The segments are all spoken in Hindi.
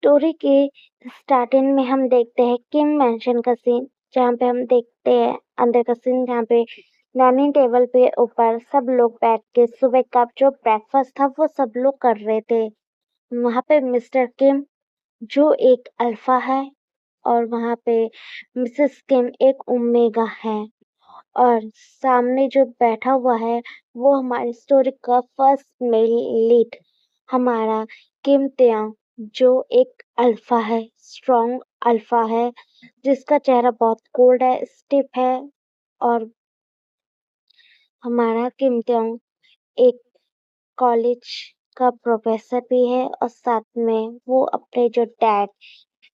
स्टोरी के स्टार्टिंग में हम देखते हैं किम मेंशन का सीन, जहाँ पे हम देखते हैं अंदर का सीन, जहाँ पे डाइनिंग टेबल पे ऊपर सब लोग बैठ के सुबह का जो ब्रेकफास्ट था वो सब लोग कर रहे थे। वहाँ पे मिस्टर किम जो एक अल्फा है और वहाँ पे मिसेस किम एक ओमेगा है, और सामने जो बैठा हुआ है वो हमारी स्टोरी का फर्स्ट मेल लीड हमारा किम त्याग, जो एक अल्फा है, स्ट्रॉन्ग अल्फा है, जिसका चेहरा बहुत कोल्ड है, स्टिफ है। और हमारा किम त्याग एक कॉलेज का प्रोफेसर भी है, और साथ में वो अपने जो डैड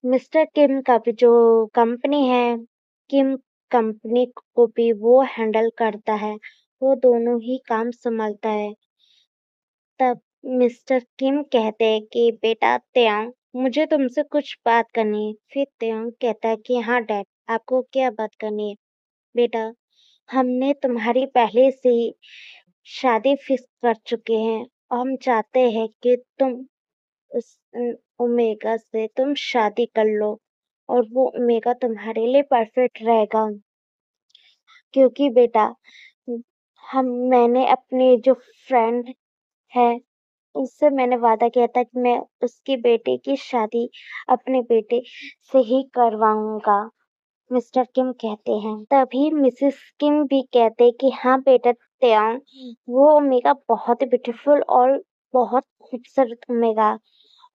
मिस्टर किम का भी जो कंपनी है, किम कंपनी को भी वो हैंडल करता है। वो दोनों ही काम संभालता है। तब मिस्टर किम कहते हैं कि बेटा त्यांग, मुझे तुमसे कुछ बात करनी है। फिर त्यांग कहता है कि हाँ डैड, आपको क्या बात करनी है? बेटा, हमने तुम्हारी पहले से ही शादी फिक्स कर चुके हैं, और हम चाहते हैं कि तुम उस ओमेगा से तुम शादी कर लो, और वो ओमेगा तुम्हारे लिए परफेक्ट रहेगा। क्योंकि बेटा, मैंने अपनी जो फ्रेंड है उससे मैंने वादा किया था कि मैं उसकी बेटे की शादी अपने बेटे से ही करवाऊंगा, मिस्टर किम कहते हैं। तभी मिसेस किम भी कहते हैं कि हाँ बेटा त्यांग, वो ओमेगा बहुत ही ब्यूटीफुल और बहुत खूबसूरत ओमेगा,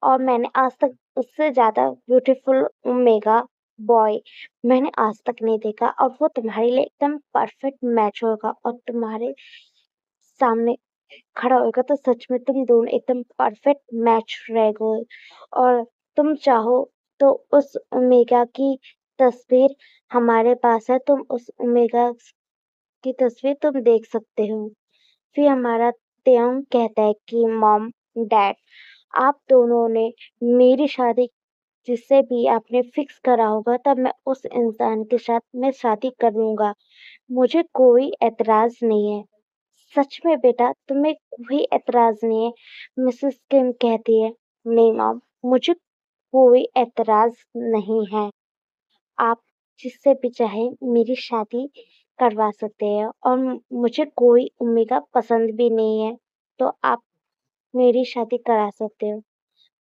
और मैंने आज तक उससे ज्यादा ब्यूटीफुल ओमेगा बॉय मैंने आज तक नहीं देखा, और वो तुम्हारे लिए एकदम परफेक्ट मैच होगा, और तुम्हारे सामने खड़ा होगा तो सच में तुम दोनों एकदम परफेक्ट मैच रहेगे। और तुम चाहो तो उस ओमेगा की तस्वीर हमारे पास है, तुम उस ओमेगा की तस्वीर तुम देख सकते हो। फिर हमारा त्योंग कहता है कि मॉम डैड, आप दोनों ने मेरी शादी जिससे भी आपने फिक्स करा होगा, तब मैं उस इंसान के साथ मैं शादी कर लूंगा। मुझे कोई एतराज नहीं है। सच में बेटा, तुम्हें कोई एतराज नहीं है? मिसेस किम कहती है, नहीं मॉम, मुझे कोई एतराज नहीं है। आप जिससे भी चाहे मेरी शादी करवा सकते हैं, और मुझे कोई ओमेगा पसंद भी नहीं है, तो आप मेरी शादी करा सकते हो।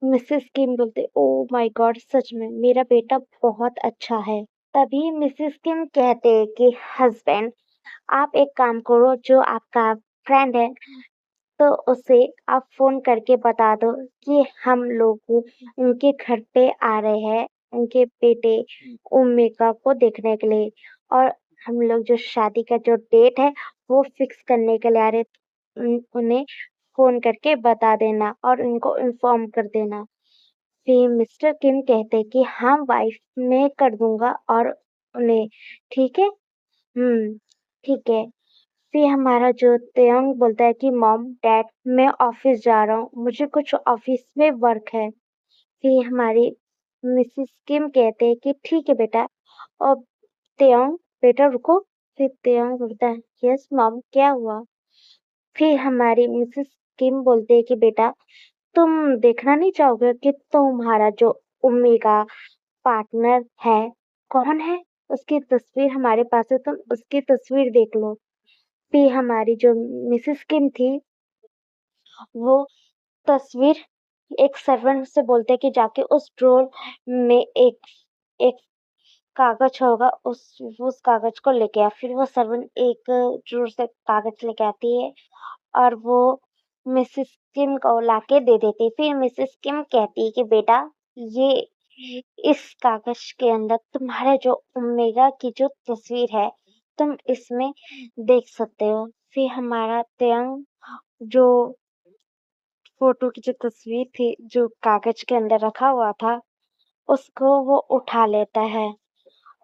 मिसेस किम बोलते, ओ माय गॉड, सच में मेरा बेटा बहुत अच्छा है। तभी मिसेस किम कहते हैं कि हस्बैंड, आप एक काम करो, जो आपका फ्रेंड है तो उसे आप फोन करके बता दो कि हम लोग उनके घर पे आ रहे हैं, उनके बेटे ओमेगा को देखने के लिए, और हम लोग जो शादी का जो डेट है वो फिक्स करने के लिए आ रहे, उन्हें फोन करके बता देना और उनको इन्फॉर्म कर देना। फिर मिस्टर किम कहते कि हाँ वाइफ, मैं कर दूंगा, और उन्हें ठीक है, ठीक है। फिर हमारा जो त्योंग बोलता है कि मॉम डैड, मैं ऑफिस जा रहा हूँ, मुझे कुछ ऑफिस में वर्क है। फिर हमारी मिसेस किम कहते हैं कि ठीक है बेटा, और त्योंग बेटा रुको। फिर त्योंग बोलता है, यस मॉम, क्या हुआ? फिर हमारी मिसेस किम बोलते हैं कि बेटा, तुम देखना नहीं चाहोगे कि तुम्हारा जो ओमेगा पार्टनर है कौन है? उसकी तस्वीर हमारे पास है, तुम उसकी तस्वीर देख लो। फिर हमारी जो मिसेस किम थी वो तस्वीर एक सर्वेंट से बोलते कि जाके उस ड्रॉर में एक एक कागज होगा, उस कागज को लेके आ। फिर वो सर्वेंट एक ड्रॉर से कागज लेके आती है, और वो मिसेस किम को लाके दे देती है। फिर मिसेस किम कहती है कि बेटा, ये इस कागज के अंदर तुम्हारे जो ओमेगा की जो तस्वीर है तुम इसमें देख सकते हो। फिर हमारा त्यंग जो फोटो की जो तस्वीर थी जो कागज के अंदर रखा हुआ था उसको वो उठा लेता है,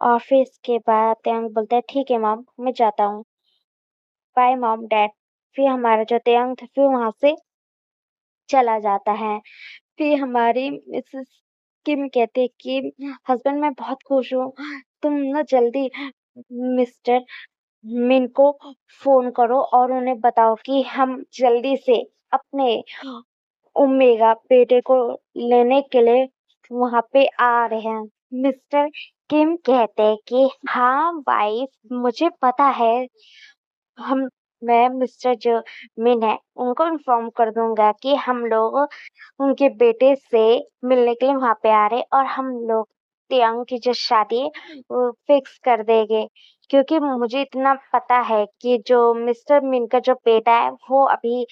और फिर इसके बाद त्यंग बोलता है ठीक है मॉम, मैं जाता हूँ, बाय मॉम डैड। फिर हमारा जो त्यंग था फिर वहां से चला जाता है। फिर हमारी मिसेस किम कहते हैं कि हस्बैंड, मैं बहुत खुश हूँ, तुम ना जल्दी मिस्टर मिन को फोन करो और उन्हें बताओ कि हम जल्दी से अपने ओमेगा बेटे को लेने के लिए वहाँ पे आ रहे हैं। मिस्टर किम कहते हैं कि हाँ वाइफ, मुझे पता है। हम मैं मिस्टर जो मिन है उनको इन्फॉर्म कर दूंगा कि हम लोग उनके बेटे से मिलने के लिए वहां पे आ रहे, और हम लोग तियांग की जो शादी है वो फिक्स कर देंगे। क्योंकि मुझे इतना पता है कि जो मिस्टर मिन का जो बेटा है वो अभी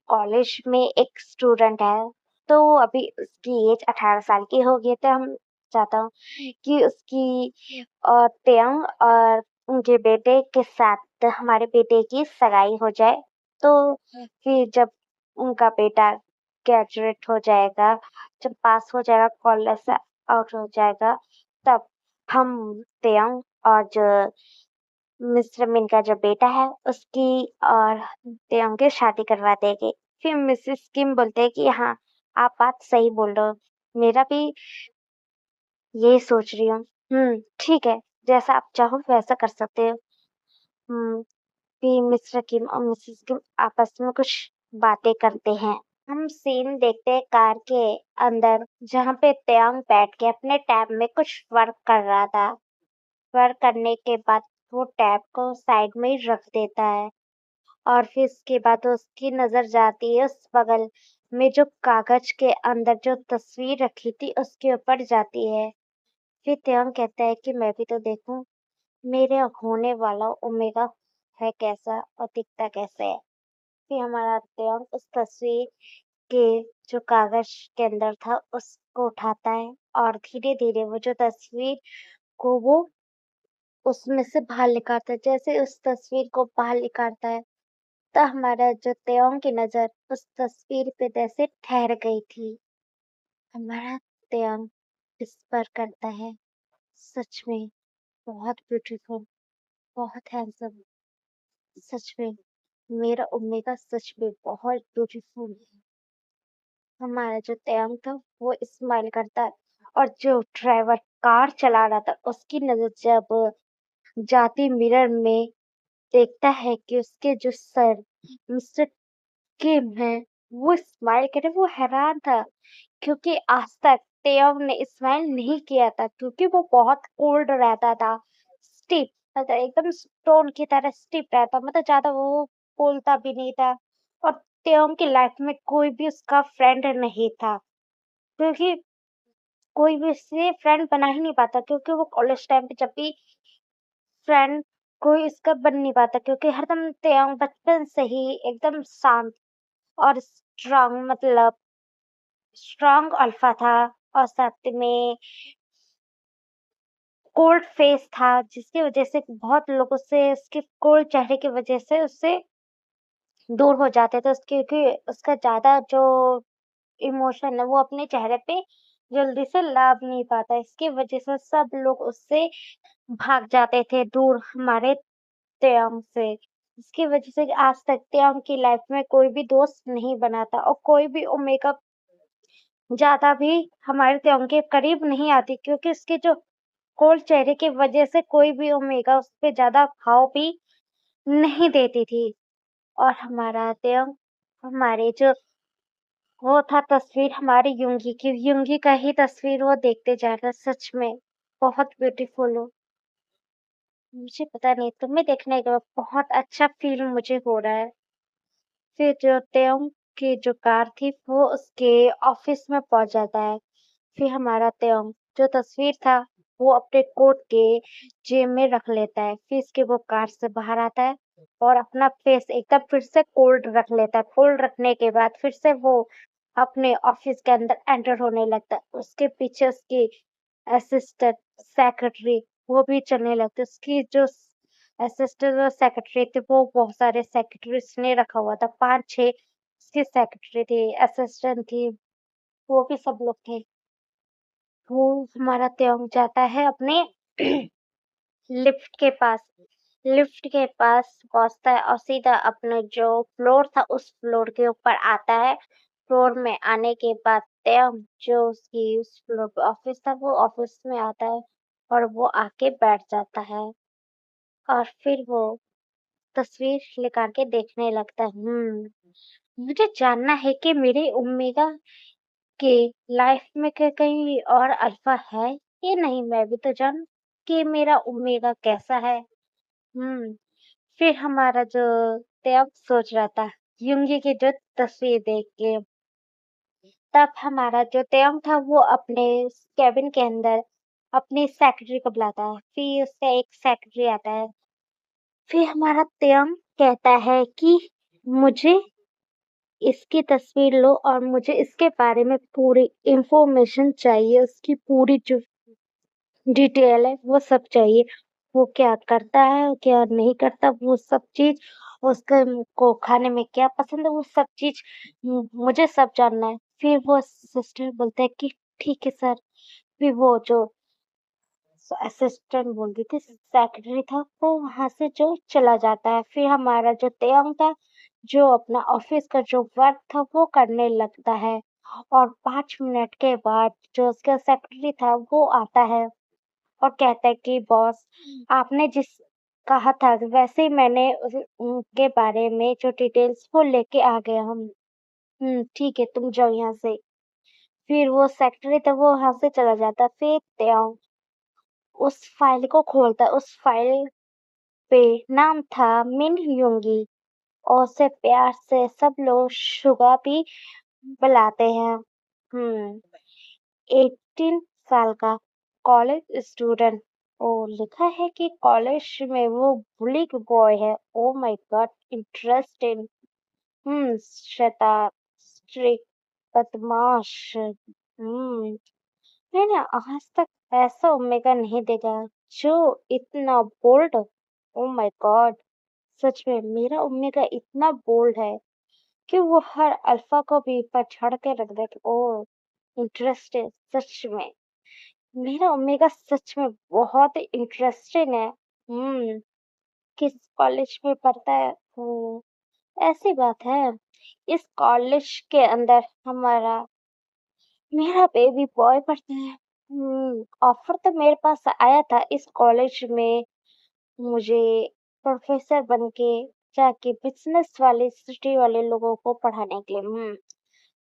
कॉलेज में एक स्टूडेंट है, तो वो अभी उसकी एज 18 साल की हो गई, तो हम चाहता हूँ कि उसकी और तेयंग और उनके बेटे के साथ हमारे बेटे की सगाई हो जाए। तो फिर जब उनका बेटा ग्रेजुएट हो जाएगा, जब पास हो जाएगा, कॉलेज से आउट हो जाएगा, तब हम तेयंग और जो मिस्टर मिन का जो बेटा है उसकी और तेयंग की शादी करवा देंगे। फिर मिसेस किम बोलते हैं कि हाँ, आप बात सही बोल रहे हो, मेरा भी यही सोच रही हूँ। ठीक है, जैसा आप चाहो वैसा कर सकते हो। हम्म फिर मिस्टर किम और मिसेस किम आपस में कुछ बातें करते हैं। हम सीन देखते हैं कार के अंदर, जहाँ पे तेयंग बैठ के अपने टैब में कुछ वर्क कर रहा था। वर्क करने के बाद वो टैब को साइड में ही रख देता है, और फिर उसके बाद उसकी नजर जाती है उस बगल में जो कागज के अंदर जो तस्वीर रखी थी उसके ऊपर जाती है। फिर त्योंग कहता है कि मैं भी तो देखूं मेरे होने वाला ओमेगा है कैसा और दिखता कैसे है। फिर हमारा त्योंग उस तस्वीर के जो कागज के अंदर था उसको उठाता है, और धीरे धीरे वो जो तस्वीर को वो उसमें से बाहर निकालता है। जैसे उस तस्वीर को बाहर निकालता है, तो हमारा जो त्योंग की नजर उस तस्वीर पे जैसे ठहर गई थी। हमारा त्योंग विस्पर करता है, सच में बहुत ब्यूटीफुल, बहुत हैंडसम। सच में मेरा ओमेगा सच में बहुत ब्यूटीफुल है। हमारा जो त्योंग था वो स्माइल करता है, और जो ड्राइवर कार चला रहा था उसकी नजर जब जाती मिरर में देखता है कि उसके जो सर मिस्टर किम है वो स्माइल करे, वो हैरान था। क्योंकि आज तक तेयंग ने स्माइल नहीं किया था, क्योंकि वो बहुत कोल्ड रहता था, स्टिफ, मतलब एकदम स्टोन की तरह स्टिफ रहता, मतलब ज्यादा वो बोलता भी नहीं था। और तेयंग की लाइफ में कोई भी उसका फ्रेंड नहीं था, क्योंकि कोई भी उससे फ्रेंड बना ही नहीं पाता, क्योंकि वो कॉलेज टाइम पे जब भी फ्रेंड कोई इसका बन नहीं पाता, क्योंकि हरदम तेयंग बचपन से ही एकदम शांत और स्ट्रांग, मतलब स्ट्रांग अल्फा था, और साथ में कोल्ड फेस था, जिसकी वजह से बहुत लोग उससे, उसके कोल्ड चेहरे की वजह से उससे दूर हो जाते थे, उसके क्योंकि उसका ज्यादा जो इमोशन है वो अपने चेहरे पे जल्दी से ला भी नहीं पाता, इसकी वजह से सब लोग उससे भाग जाते थे दूर हमारे त्योंग से। इसकी वजह से आज तक त्योंग की लाइफ में कोई भी दोस्त नहीं बना था, और कोई भी ओमेगा ज्यादा भी हमारे त्योंग के करीब नहीं आती, क्योंकि उसके जो कोल्ड चेहरे की वजह से कोई भी ओमेगा उस पे ज्यादा भाव भी नहीं देती थी। और हमारा त्योंग, हमारे जो वो था तस्वीर हमारी युंगी की, युंगी का ही तस्वीर वो देखते जा रहा, सच में बहुत ब्यूटीफुल हो। मुझे पता नहीं, तुम्हें देखने के बाद बहुत अच्छा फील मुझे हो रहा है। फिर जो त्योंग की जो कार थी वो उसके ऑफिस में पहुंच जाता है। फिर हमारा त्योंग जो तस्वीर था वो अपने कोट के जेब में रख लेता है। फिर इसके वो कार से बाहर आता है और अपना फेस एकदम फिर से कोल्ड रख लेता है। कोल्ड रखने के बाद फिर से वो अपने ऑफिस के अंदर एंटर होने लगता है। उसके पीछे उसकी असिस्टेंट सेक्रेटरी वो भी चलने लगती है। उसकी जो असिस्टेंट और सेक्रेटरी थी वो बहुत सारे सेक्रेटरी ने रखा हुआ था, 5-6 उसकी सेक्रेटरी थी, असिस्टेंट थी, वो भी सब लोग थे। वो हमारा त्योंग जाता है अपने लिफ्ट के पास। लिफ्ट के पास पहुंचता है और सीधा अपने जो फ्लोर था उस फ्लोर के ऊपर आता है। फ्लोर में आने के बाद त्योंग जो उसकी उस फ्लोर पे ऑफिस था वो ऑफिस में आता है, और वो आके बैठ जाता है, और फिर वो तस्वीर निकाल के देखने लगता है। मुझे जानना है कि मेरे ओमेगा कि लाइफ में क्या कहीं और अल्फा है या नहीं, मैं भी तो जानूं कि मेरा ओमेगा कैसा है। फिर हमारा जो तब सोच रहा था युंगी की जो तस्वीर देख के, तब हमारा जो तयंग था वो अपने कैबिन के अंदर अपनी सेक्रेटरी को बुलाता है, फिर उसका एक सेक्रेटरी आता है। फिर हमारा तयंग कहता है कि मुझे इसकी तस्वीर लो और मुझे इसके बारे में पूरी इंफॉर्मेशन चाहिए, उसकी पूरी जो डिटेल है वो सब चाहिए। वो क्या करता है, क्या नहीं करता, वो सब चीज़, उसके को खाने में क्या पसंद है, वो सब चीज़ मुझे सब जानना है। फिर वो सिस्टर बोलते हैं कि ठीक है सर। फिर वो जो असिस्टेंट बोल रही थी, सेक्रेटरी था, वो वहां से जो चला जाता है। फिर हमारा जो तेयंग था, जो अपना ऑफिस का जो वर्क था वो करने लगता है। और 5 मिनट के बाद जो उसका सेक्रेटरी था वो आता है और कहता है कि बॉस, आपने जिस कहा था वैसे ही मैंने उनके बारे में जो डिटेल्स वो लेके आ गया हम। ठीक है, तुम जाओ यहाँ से। फिर वो सेक्रेटरी था वो वहां से चला जाता। फिर तेयंग उस फाइल को खोलता है। उस फाइल पे नाम था मिन युंगी, और उसे प्यार से सब लोग शुगा भी बुलाते हैं। हम्म 18 साल का कॉलेज स्टूडेंट। ओ, लिखा है कि कॉलेज में वो बुली बॉय है। Oh my God, interesting. शैतान, स्ट्रिक्ट, बदमाश। मैंने आज तक ऐसा ओमेगा नहीं देखा जो इतना बोल्ड। ओ माय गॉड, सच में मेरा ओमेगा इतना बोल्ड है कि वो हर अल्फा को भी पछाड़ के रख दे। ओ, इंटरेस्टिंग। सच में मेरा ओमेगा सच में बहुत इंटरेस्टिंग है। किस कॉलेज में पढ़ता है वो, ऐसी बात है। इस कॉलेज के अंदर हमारा मेरा बेबी बॉय पढ़ता है। ऑफर तो मेरे पास आया था इस कॉलेज में, मुझे प्रोफेसर बन के जाके बिजनेस वाले सिटी वाले लोगों को पढ़ाने के लिए।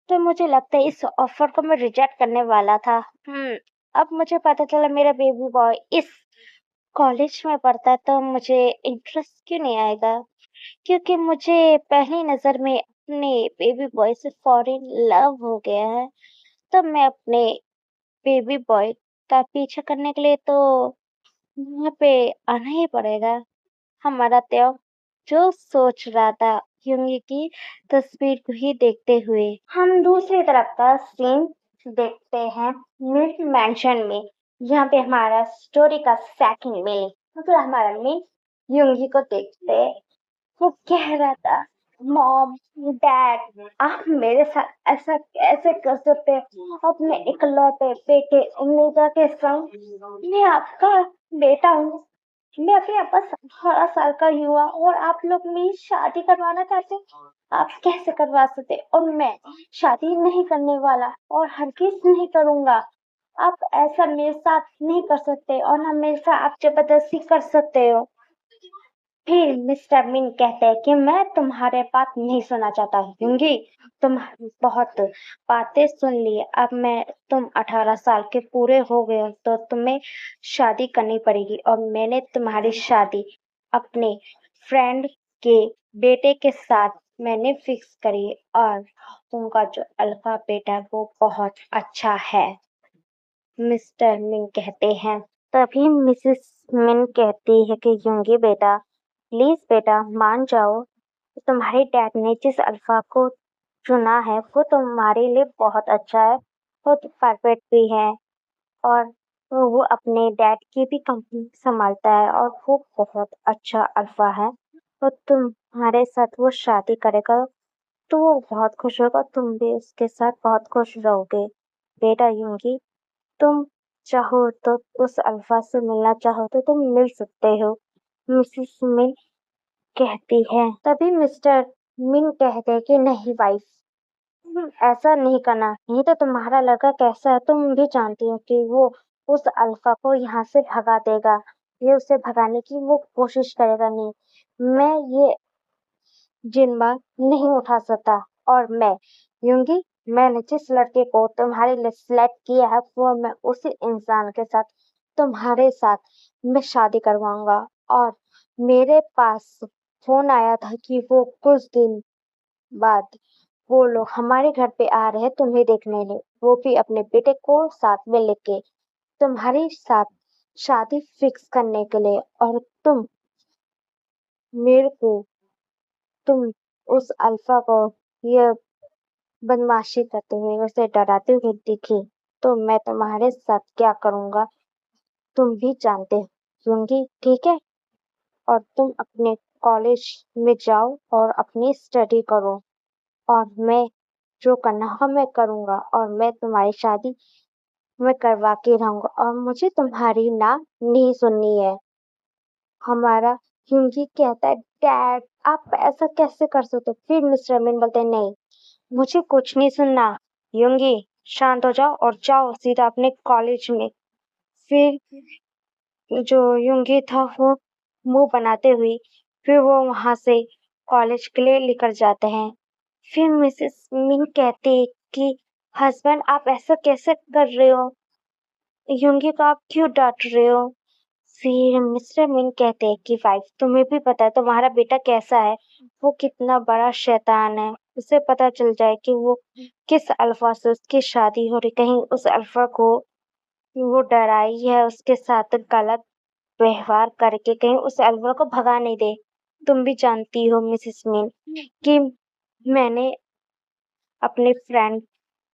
तो मुझे लगता है इस ऑफर को मैं रिजेक्ट करने वाला था। अब मुझे पता चला मेरा बेबी बॉय इस कॉलेज में पढ़ता है, तो मुझे इंटरेस्ट क्यों नहीं आएगा, क्योंकि मुझे पहली नजर में अपने बेबी बॉय से फॉरेन लव हो गया है। तो मैं अपने बेबी बॉय का पीछा करने के लिए तो वहाँ पे आना ही पड़ेगा। हमारा त्यों जो सोच रहा था यूंगी की तस्वीर को ही देखते हुए, हम दूसरी तरफ का सीन देखते हैं मिड मैंशन में, जहाँ पे हमारा स्टोरी का सेकंड में मतलब हमारा मेन यूंगी को देखते हैं। वो कह रहा था, मॉम, डैड, आप मेरे साथ ऐसा कैसे कर सकते हैं, अपने इकलौते बेटे ओमेगा के संग। मैं आपका बेटा हूँ, मैं अभी आपका 18 साल का युवा, और आप लोग मेरी शादी करवाना चाहते हैं। आप कैसे करवा सकते, और मैं शादी नहीं करने वाला और हरगिज नहीं करूंगा। आप ऐसा मेरे साथ नहीं कर सकते, और ना मेरे साथ आप जबरदस्ती कर सकते हो। फिर मिस्टर मिन कहते हैं कि मैं तुम्हारे बात नहीं सुनना चाहता क्योंकि तुम बहुत बातें सुन ली। अब मैं तुम 18 साल के पूरे हो गए हो, तो तुम्हें शादी करनी पड़ेगी, और मैंने तुम्हारी शादी अपने फ्रेंड के बेटे के साथ मैंने फिक्स करी, और उनका जो अल्फा बेटा है वो बहुत अच्छा है, मिस्टर मिन कहते हैं। तभी मिसेस मिन कहती है कि यूंगी बेटा, प्लीज बेटा मान जाओ। तुम्हारे डैड ने जिस अल्फा को चुना है वो तुम्हारे लिए बहुत अच्छा है, वो तो परफेक्ट भी है, और वो अपने डैड की भी कंपनी संभालता है, और वो बहुत अच्छा अल्फा है। और तुम्हारे साथ वो शादी करेगा तो वो बहुत खुश होगा, तुम भी उसके साथ बहुत खुश रहोगे। बेटा यूंगी, तुम चाहो तो उस अल्फा से मिलना चाहो तो तुम मिल सकते हो, मिसेस मिन कहती है। तभी मिस्टर मिन कहते हैं कि नहीं वाइफ, ऐसा नहीं करना, नहीं तो तुम्हारा लड़का कैसा है तुम भी जानती हो कि वो उस अल्फा को यहाँ से भगा देगा। ये उसे भगाने की वो कोशिश करेगा। नहीं, मैं ये जिम्मा नहीं उठा सकता, और मैं यूंगी मैंने जिस लड़के को तुम्हारे लिए सिलेक्ट किया है वो मैं उसी इंसान के साथ तुम्हारे साथ मैं शादी करवाऊंगा। और मेरे पास फोन आया था कि वो कुछ दिन बाद वो लोग हमारे घर पे आ रहे हैं तुम्हें देखने लिए, वो भी अपने बेटे को साथ में लेके तुम्हारे साथ शादी फिक्स करने के लिए। और मेरे को तुम उस अल्फा को ये बदमाशी करते हुए उसे डराते हुए दिखे तो मैं तुम्हारे साथ क्या करूंगा तुम भी जानते होंगी, ठीक है? और तुम अपने कॉलेज में जाओ और अपनी स्टडी करो, और मैं जो करना होगा मैं करूंगा, और मैं तुम्हारी शादी मैं करवा के रहूंगा, और मुझे तुम्हारी ना नहीं सुननी है। हमारा यूंगी कहता है डैड आप ऐसा कैसे कर सकते हो? फिर मिस्टर मीन बोलते हैं नहीं, मुझे कुछ नहीं सुनना। यूंगी शांत हो जाओ और जाओ सीधा अपने कॉलेज में। फिर जो यूंगी था वो मुंह बनाते हुए फिर वो वहां से कॉलेज के लिए लेकर जाते हैं। फिर मिसेस मिन कहती है कि हस्बैंड आप ऐसा कैसे कर रहे हो? यूंगी को आप क्यों डांट रहे हो? फिर मिस्टर मिन कहते हैं कि वाइफ तुम्हें भी पता है तुम्हारा बेटा कैसा है, वो कितना बड़ा शैतान है। उसे पता चल जाए कि वो किस अल्फा से उसकी शादी हो रही, कहीं उस अल्फा को वो डराई है उसके साथ गलत व्यवहार करके, कहीं उस अल्फा को भगा नहीं दे। तुम भी जानती हो मिसेस मिन कि मैंने अपने फ्रेंड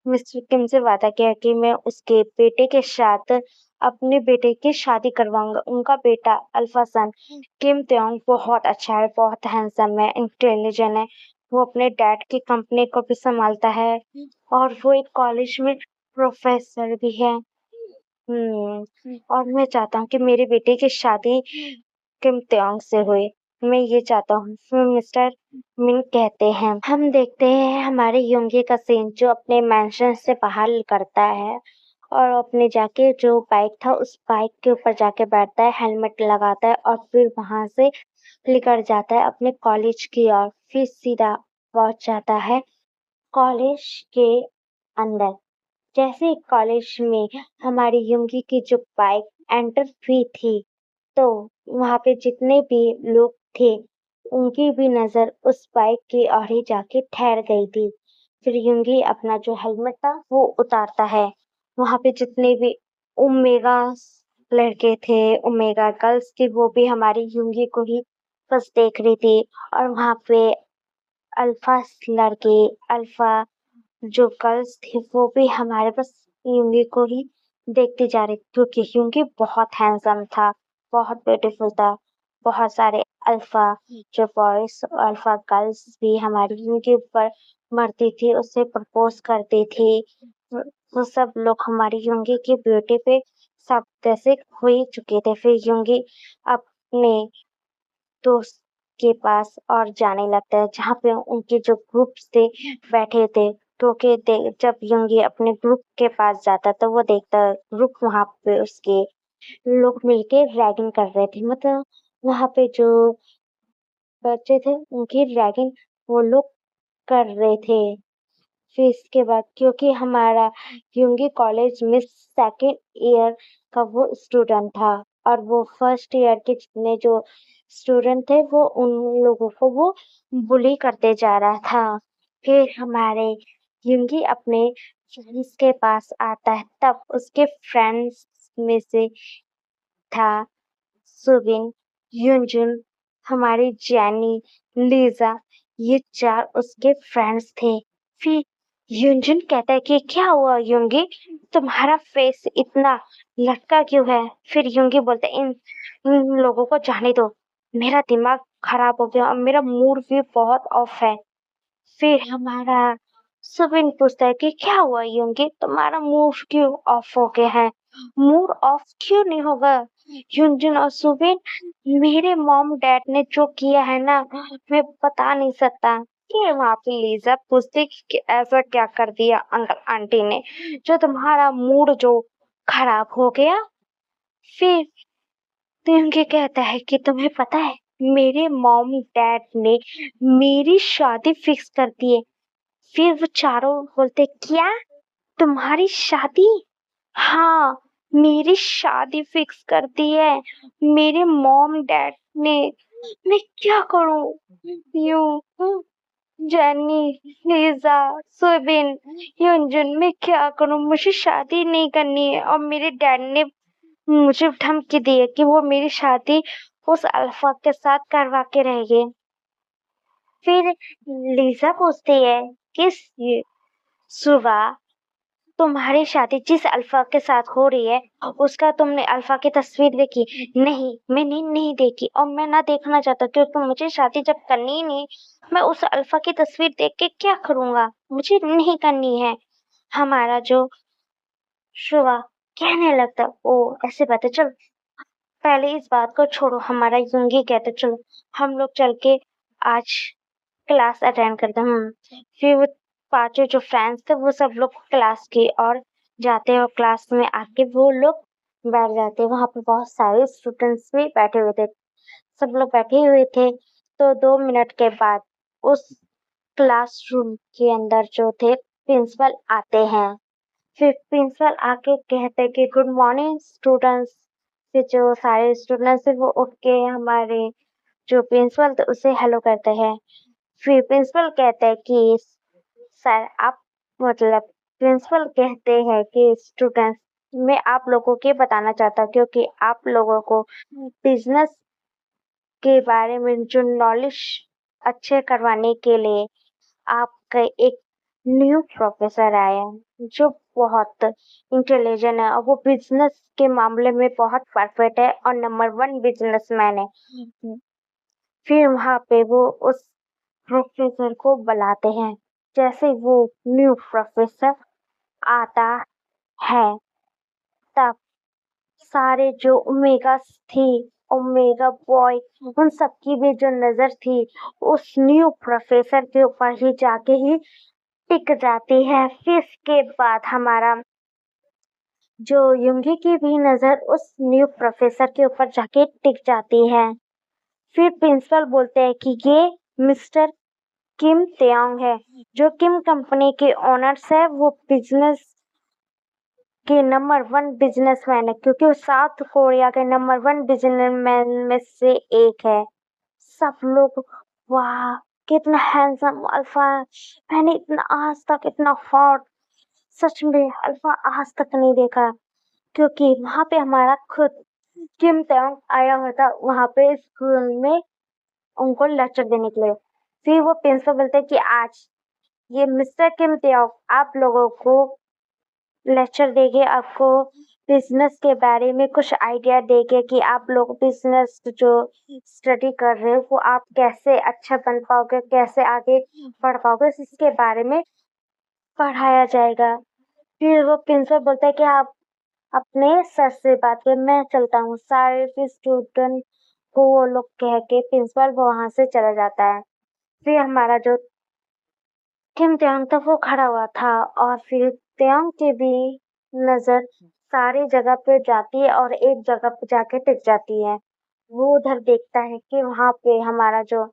मिस्टर किम से वादा किया कि मैं उसके बेटे के साथ अपने बेटे की शादी करवाऊंगा। उनका बेटा अल्फा सन किम त्योंग बहुत अच्छा है, बहुत हैंडसम है, इंटेलिजेंट है। वो अपने डैड की कंपनी को भी संभालता है और वो एक कॉलेज में प्रोफेसर भी है। और मैं चाहता हूँ कि मेरे बेटे की शादी किम त्योंग से हुई। मैं ये चाहता हूँ। फिर मिस्टर मिंग कहते हैं हम देखते हैं हमारे योंगी का सीन जो अपने मैंशन से बाहर निकलता है और अपने जाके जो बाइक था उस बाइक के ऊपर जाके बैठता है, हेलमेट लगाता है और फिर वहां से निकल जाता है अपने कॉलेज की ओर। फिर सीधा पहुंच जाता है कॉलेज के अंदर। जैसे ही कॉलेज में हमारी युंगी की जो बाइक एंटर हुई थी तो वहां पे जितने भी लोग थे उनकी भी नजर उस बाइक की ओर ही जाके ठहर गई थी। फिर युंगी अपना जो हेलमेट था वो उतारता है। वहां पे जितने भी ओमेगा लड़के थे, ओमेगा गर्ल्स थी, वो भी हमारी युंगी को ही बस देख रही थी। और वहां पे अल्फा लड़के, अल्फा जो गर्ल्स थी वो भी हमारे बस यूंगी को ही देखती जा रही थी, क्योंकि यूंगी बहुत हैंडसम था, बहुत ब्यूटीफुल था। बहुत सारे अल्फा जो बॉयज अल्फा गर्ल्स भी हमारी यूंगी ऊपर मरती थी, उससे प्रपोज करती थी। वो सब लोग हमारी यूंगी की ब्यूटी पे सब जैसे हो ही चुके थे। फिर यूंगी अपने दोस्त के पास और जाने लगता है जहाँ पे उनके जो ग्रुप्स थे बैठे थे। क्योंकि जब यंगी अपने ग्रुप के पास जाता तो वो देखता ग्रुप वहां पे उसके लोग मिलके रैगिंग कर रहे थे, मतलब वहां पे जो बच्चे थे उनकी रैगिंग वो लोग कर रहे थे। फिर इसके बाद क्योंकि हमारा यूंगी कॉलेज में सेकेंड ईयर का वो स्टूडेंट था और वो फर्स्ट ईयर के जितने जो स्टूडेंट थे वो उन लोगों को वो बुली करते जा रहा था। फिर हमारे यूंगी अपने फ्रेंड्स के पास आता है, तब उसके फ्रेंड्स में से था सुबिन, युनजुन, हमारी जैनी, लीजा, ये चार उसके फ्रेंड्स थे। फिर युनजुन कहता है कि क्या हुआ युंगी, तुम्हारा फेस इतना लटका क्यों है? फिर युंगी बोलते इन लोगों को जाने दो, मेरा दिमाग खराब हो गया और मेरा मूड भी बहुत ऑफ है। फिर हमारा सुबिन पूछता है कि क्या हुआ युंगी, तुम्हारा मूड क्यों ऑफ हो गया है? मूड ऑफ क्यों नहीं होगा युंजन और सुबिन, मेरे मॉम डैड ने जो किया है ना मैं बता नहीं सकता। फिर वहां पे लीजा पूछती कि ऐसा क्या कर दिया अंकल आंटी ने जो तुम्हारा मूड जो खराब हो गया? फिर युंगी कहता है कि तुम्हें पता है मेरे मॉम डैड ने मेरी शादी फिक्स कर दी है। फिर वो चारों बोलते क्या तुम्हारी शादी? हाँ, मेरी शादी फिक्स कर दी है मेरे मॉम डैड ने। मैं क्या करूं? यूं जेनी, लीजा, सुबिन, युंजन, मैं क्या करूं? मुझे शादी नहीं करनी है और मेरे डैड ने मुझे धमकी दी है कि वो मेरी शादी उस अल्फा के साथ करवा के रहेंगे। फिर लीजा पूछती है किस सुबह तुम्हारी शादी जिस अल्फा के साथ हो रही है उसका तुमने अल्फा की तस्वीर देखी? नहीं, मैंने नहीं देखी और मैं ना देखना चाहता क्योंकि मुझे शादी जब करनी ही नहीं, मैं उस अल्फा की तस्वीर देख के क्या करूंगा? मुझे नहीं करनी है। हमारा जो शुवा कहने लगता ओ ऐसी बात है, चल पहले इस बात को छोड़ो। हमारा यूंगी कहते चलो हम लोग चल के आज क्लास अटेंड करते हैं। फिर वो पांचों जो फ्रेंड्स थे वो सब लोग क्लास की और जाते हैं और क्लास में आके वो लोग बैठ जाते हैं। वहां पे बहुत सारे स्टूडेंट्स भी बैठे हुए थे। सब लोग बैठे हुए थे तो 2 मिनट के बाद उस क्लासरूम के अंदर जो थे प्रिंसिपल आते हैं। फिर प्रिंसिपल आके कहते कि गुड मॉर्निंग स्टूडेंट्स। फिर जो सारे स्टूडेंट्स थे वो उठ के हमारे जो प्रिंसिपल थे उससे हेलो करते हैं। फिर प्रिंसिपल कहते हैं कि सर आप मतलब प्रिंसिपल कहते हैं कि स्टूडेंट्स मैं आप लोगों के बताना चाहता हूँ क्योंकि आप लोगों को बिजनेस के बारे में जो नॉलेज अच्छे करवाने के लिए आपका एक न्यू प्रोफेसर आया है जो बहुत इंटेलिजेंट है और वो बिजनेस के मामले में बहुत परफेक्ट है और नंबर 1 बिजनेसमैन है। फिर वहां पे वो उस प्रोफेसर को बुलाते हैं। जैसे वो न्यू प्रोफेसर आता है तब सारे जो ओमेगास थी ओमेगा बॉय उन सबकी भी जो नजर थी उस न्यू प्रोफेसर के ऊपर ही जाके ही टिक जाती है। फिर इसके बाद हमारा जो युंगी की भी नजर उस न्यू प्रोफेसर के ऊपर जाके टिक जाती है। फिर प्रिंसिपल बोलते हैं कि ये मिस्टर किम तेयोंग है जो किम कंपनी के ओनर्स है। वो बिजनेस के नंबर 1 बिजनेसमैन है क्योंकि वो साउथ कोरिया के नंबर 1 बिजनेसमैन में से एक है। सब लोग वाह कितना हैंडसम अल्फा है। मैंने इतना आज तक इतना हॉट सच में अल्फा आज तक नहीं देखा क्योंकि वहां पे हमारा खुद किम तेयोंग आया हुआ था वहां पे स्कूल में उनको लेक्चर देने के लिए। फिर वो प्रिंसिपल बोलते कि आज ये मिस्टर किम तेयोंग आप लोगों को लेक्चर देंगे। आपको बिजनेस के बारे में कुछ आइडिया देंगे कि आप लोग बिजनेस जो स्टडी कर रहे हो वो आप कैसे अच्छा बन पाओगे, कैसे आगे बढ़ पाओगे, इसके बारे में पढ़ाया जाएगा। फिर वो प्रिंसिपल बोलता है कि आप अपने सर से बात करें, मैं चलता हूँ। सारे फिर स्टूडेंट को वो लोग कह के प्रिंसिपल वहां से चला जाता है। फिर हमारा जो किम त्योंग था वो खड़ा हुआ था और फिर त्योंग की भी नजर सारी जगह पे जाती है और एक जगह पे जाके टिक जाती है। वो उधर देखता है कि वहां पे हमारा जो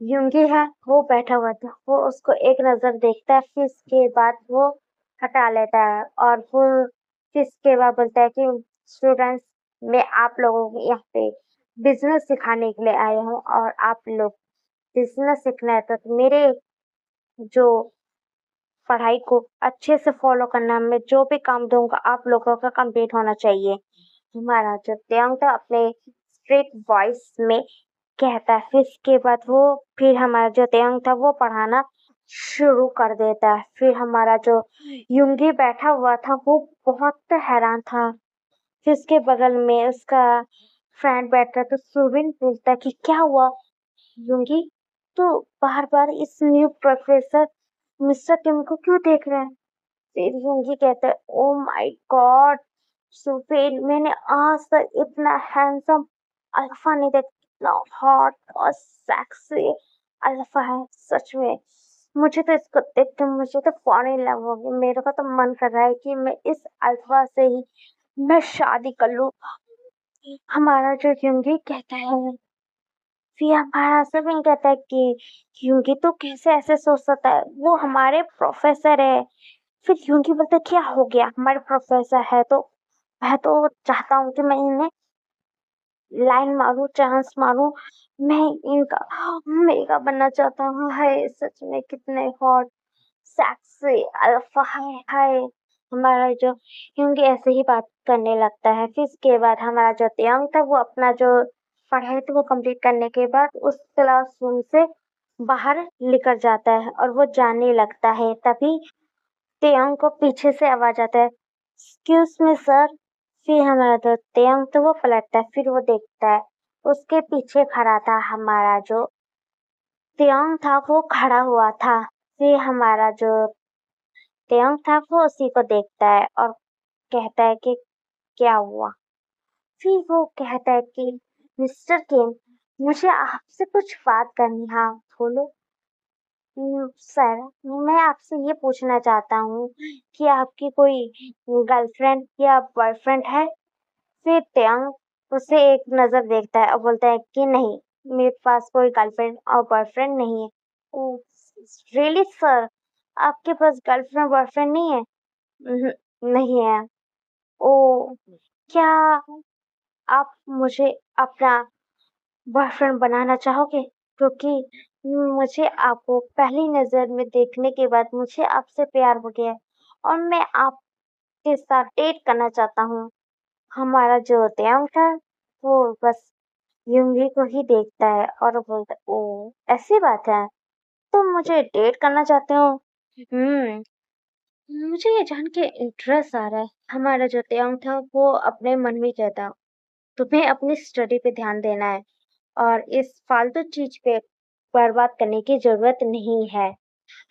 युंगी है वो बैठा हुआ था। वो उसको एक नजर देखता है फिर इसके बाद वो हटा लेता है और वो फिर इसके बाद बोलता है कि स्टूडेंट्स मैं आप लोगों को यहाँ पे बिजनेस सिखाने के लिए आया हूँ और आप लोग बिजनेस सीखना है तो मेरे जो पढ़ाई को अच्छे से फॉलो करना। मैं जो भी काम दूंगा आप लोगों का कंप्लीट होना चाहिए। हमारा जो त्योंग था अपने स्ट्रेट वॉइस में कहता है। फिर इसके बाद वो फिर हमारा जो त्योंग था वो पढ़ाना शुरू कर देता है। फिर हमारा जो युंगी बैठा हुआ था वो बहुत हैरान था। फिर उसके बगल में उसका फ्रेंड बैठा तो सुविन पूछता है कि क्या हुआ युंगी, तो बार बार इस न्यू प्रोफेसर मिस्टर किम को क्यों देख रहे हैं? फिर युंगी कहता है ओ माय गॉड सुफेन मैंने आज तक इतना हैंडसम अल्फा नहीं देखा। इतना हॉट और सेक्सी अल्फा है सच में। मुझे तो इसको देख के मुझे तो फॉल इन लव हो गया। मेरे को तो मन कर रहा है कि मैं इस अल्फा से ही मैं शादी कर लूं। हमारा जो युंगी कहता है। फिर हमारा सबिन कहता है कि यूँगी तो कैसे ऐसे सोच सकता है? वो हमारे प्रोफ़ेसर है। फिर यूँगी बोलता है क्या हो गया? हमारे प्रोफ़ेसर है तो मैं तो चाहता हूँ कि मैं इन्हें लाइन मारूँ, चांस मारूँ। मैं इनका मेगा बनना चाहता हूँ। हाय! सच में कितने हॉट, सेक्सी, अल्फ़ा हाय हाय! हमारा जो यूँगी ऐसे ही बात करने लगता है। फिर इसके बाद हमारा जो त्योंग था वो अपना जो पढ़ाई थी वो कंप्लीट करने के बाद उस क्लासरूम से बाहर निकल जाता है और वो जाने लगता है। तभी त्योंग को पीछे से आवाज़ आता है, एक्सक्यूज़ मी सर। फिर हमारा जो त्योंग तो वो पलटता है, फिर वो देखता है, उसके पीछे खड़ा था हमारा जो त्योंग था वो खड़ा हुआ था। फिर हमारा जो त्योंग था वो उसी को देखता है और कहता है कि क्या हुआ? फिर वो कहता है कि मिस्टर किम, मुझे आपसे कुछ बात करनी है। हाँ, बोलो। सर, मैं आपसे ये पूछना चाहता हूँ कि आपकी कोई गर्लफ्रेंड या बॉयफ्रेंड है? फिर त्योंग उसे एक नज़र देखता है और बोलता है कि नहीं, मेरे पास कोई गर्लफ्रेंड और बॉयफ्रेंड नहीं है। ओह! Really sir? आपके पास गर्लफ्रेंड बॉयफ्रेंड नहीं है? नहीं है। ओह! क्या आप मुझे अपना बॉयफ्रेंड बनाना चाहोगे? क्योंकि मुझे आपको पहली नज़र में देखने के बाद मुझे आपसे प्यार हो गया है और मैं आपके साथ डेट करना चाहता हूँ। हमारा जो त्योंग था, वो बस यूँगी को ही देखता है और बोलता है, ओह! ऐसी बात है? तुम मुझे डेट करना चाहते हो? हुँ, मुझे ये जान के इंटरेस्ट आ रहा है। हमारा जो त्योंग था वो अपने मन में कहता, तुम्हें अपनी स्टडी पे ध्यान देना है और इस फालतू चीज़ पे बर्बाद करने की ज़रूरत नहीं है।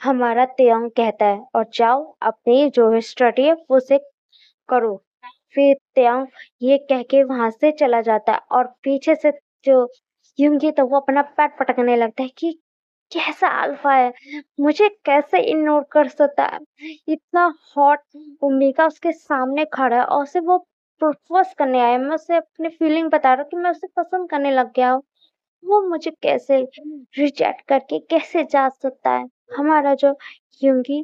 हमारा त्योंग कहता है और जाओ अपनी जो स्टडी है उसे करो। फिर त्योंग ये कह के वहाँ से चला जाता है और पीछे से जो यूँगी तो वो अपना पैर पटकने लगता है कि कैसा अल्फा है, मुझे कैसे इग्नोर कर सकता है? इतना हॉट ओमेगा उसके सामने खड़ा है और उसे वो प्रपोज़ करने आया है। मैं उसे अपनी फीलिंग बता रहा हूँ कि मैं उसे पसंद करने लग गया हूँ। वो मुझे कैसे रिजेक्ट करके कैसे जा सकता है? हमारा जो यूँगी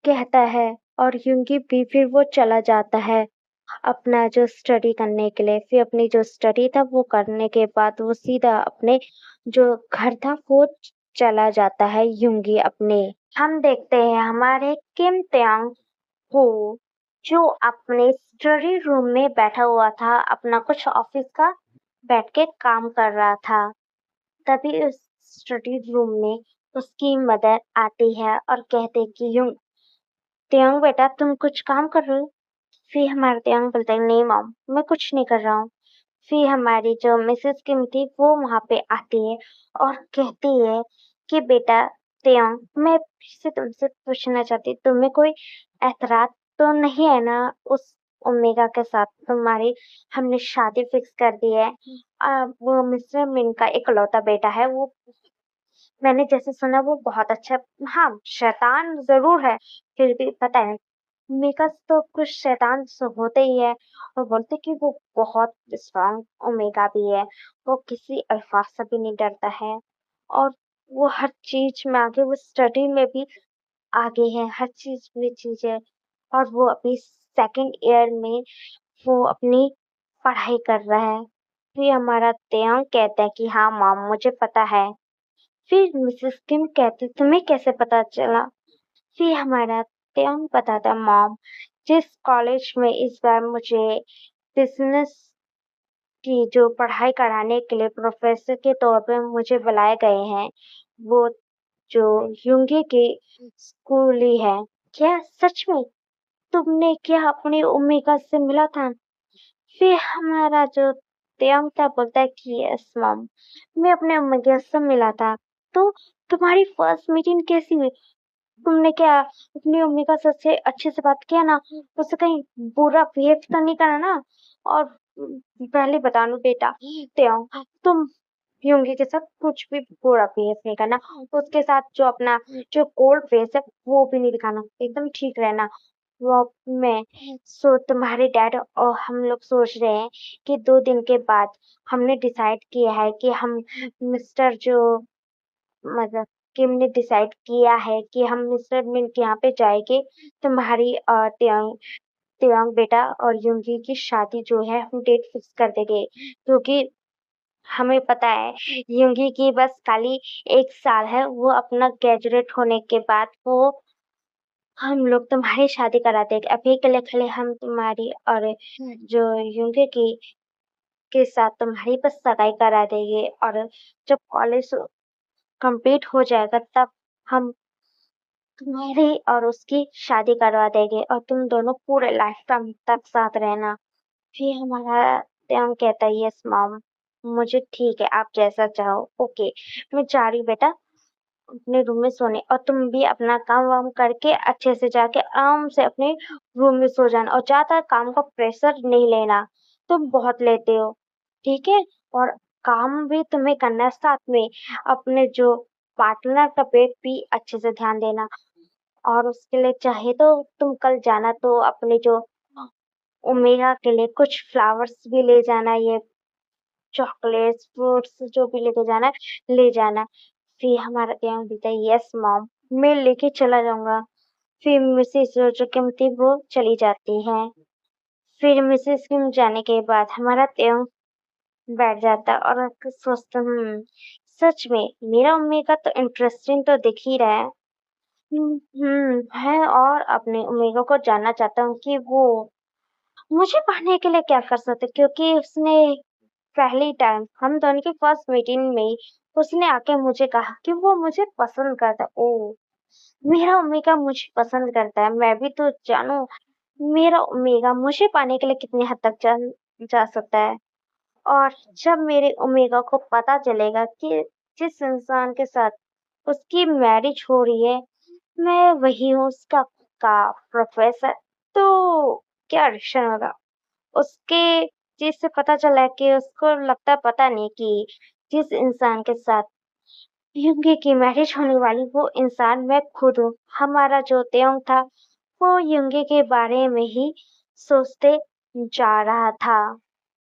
कहता है और यूँगी भी फिर वो चला जाता है अपना जो स्टडी करने के लिए। फिर अपनी जो स्टडी था वो करने के बाद वो सीधा अपने जो घर था वो चला जाता है यूँगी अपने। हम देखते हैं हमारे किम त्योंग को जो अपने स्टडी रूम में बैठा हुआ था, अपना कुछ ऑफिस का बैठ के काम कर रहा था। तभी उस स्टडी रूम में उसकी मदर आती है और कहते कि यूं त्योंग बेटा तुम कुछ काम कर रहे हो? फिर हमारा त्योंग बोलता है नहीं मॉम मैं कुछ नहीं कर रहा हूँ। फिर हमारी जो मिसेस किम थी वो वहाँ पे आती है और कहती है कि बेटा त्योंग मैं फिर से तुमसे पूछना चाहती तुम्हें कोई ऐतराज तो नहीं है ना उस ओमेगा के साथ तुम्हारी हमने शादी फिक्स कर दी है। वो मिस्टर मिन का इकलौता बेटा है वो मैंने जैसे सुना वो बहुत अच्छा हाँ, शैतान ज़रूर है, फिर भी पता है मेकअप तो कुछ शैतान तो होते ही है और बोलते कि वो बहुत स्ट्रॉन्ग ओमेगा भी है। वो किसी अल्फा से भी नहीं डरता है और वो हर चीज़ में आगे वो स्टडी में भी आगे है, हर चीज़ में चीज़ है और वो अभी सेकंड ईयर में वो अपनी पढ़ाई कर रहा है। फिर हमारा त्योंग कहता है कि हाँ मॉम मुझे पता है। फिर मिसेस किम कहती तुम्हें कैसे पता चला? फिर हमारा त्योंग बताता मॉम जिस कॉलेज में इस बार मुझे बिजनेस की जो पढ़ाई कराने के लिए प्रोफेसर के तौर पे मुझे बुलाए गए हैं वो जो यूंगी की स्कूल ही है। क्या सच में तुमने क्या अपनी ओमेगा से मिला था? फिर हमारा जो त्योंग था बोलता है कि यस मॉम मैं अपने ओमेगा से मिला था। तो तुम्हारी फर्स्ट मीटिंग कैसी हुई? तुमने क्या अपनी मम्मी का सबसे अच्छे से बात किया ना? उससे कहीं बुरा बिहेव तो नहीं करा ना? और पहले बता दूँ बेटा त्यों तुम यूँगी के साथ कुछ भी बुरा बिहेव नहीं करना। उसके साथ जो अपना जो कोल्ड फेस है वो भी नहीं दिखाना, एकदम ठीक रहना। वो मैं तुम्हारे डैड और हम लोग सोच रहे हैं कि 2 दिन के बाद हमने डिसाइड किया है कि हम मिस्टर जो मतलब किम ने डिसाइड किया है कि हम मिस्टर मिन के यहाँ पे जाएँगे, तुम्हारी त्योयांग बेटा और यूनगी की शादी जो है हम डेट फिक्स कर देंगे। क्योंकि हमें पता है यूनगी की बस खाली 1 साल है, वो अपना ग्रेजुएट होने के बाद वो हम लोग तुम्हारी शादी करा देंगे। अभी के लिए खाली हम तुम्हारी और जो यूनगी की के साथ तुम्हारी बस सगाई करा देंगे और जब कॉलेज कंप्लीट हो जाएगा तब हम तुम्हारी और उसकी शादी करवा देंगे और तुम दोनों पूरे लाइफ टाइम तक साथ रहना। फिर हमारा त्यों कहता है यस मॉम, मुझे ठीक है आप जैसा चाहो ओके। मैं जा रही हूँ बेटा अपने रूम में सोने और तुम भी अपना काम वाम करके अच्छे से जाके आराम से अपने रूम में सो जाना और ज्यादा काम का प्रेशर नहीं लेना, तुम बहुत लेते हो ठीक है। और काम भी तुम्हें करना है साथ में, अपने जो पार्टनर का पेट भी अच्छे से ध्यान देना। और उसके लिए चाहे तो तुम कल जाना तो अपने जो ओमेगा के लिए कुछ फ्लावर्स भी ले जाना, ये चॉकलेट्स, फ्रूट्स जो भी लेके जाना है, ले जाना। फिर हमारा ध्यान देता है यस मॉम, मैं लेके चला जाऊँगा। फिर मिसेस जो किम थी वो चली जाती हैं। फिर मिसेस किम जाने के बाद हमारा त्यों बैठ जाता है और सोचता सच में मेरा ओमेगा तो इंटरेस्टिंग तो दिख ही रहा है। है और अपने ओमेगा को जानना चाहता हूँ कि वो मुझे पाने के लिए क्या कर सकते क्योंकि उसने पहली टाइम हम दोनों की फर्स्ट मीटिंग में ही उसने आके मुझे कहा कि वो मुझे पसंद करता है। ओह! मेरा ओमेगा मुझे पसंद करता है, मैं भी तो जानूँ मेरा ओमेगा मुझे पाने के लिए कितनी हद तक जा सकता है। और जब मेरे ओमेगा को पता चलेगा कि जिस इंसान के साथ उसकी मैरिज हो रही है, मैं वही हूँ उसका का प्रोफेसर, तो क्या रिएक्शन होगा? उसके चीज़ से पता चला कि उसको लगता है पता नहीं कि जिस इंसान के साथ यूँगी की मैरिज होने वाली वो इंसान मैं खुद हूँ। हमारा जो त्यों था, वो यूँगी के बारे में ही सोचते जा रहा था।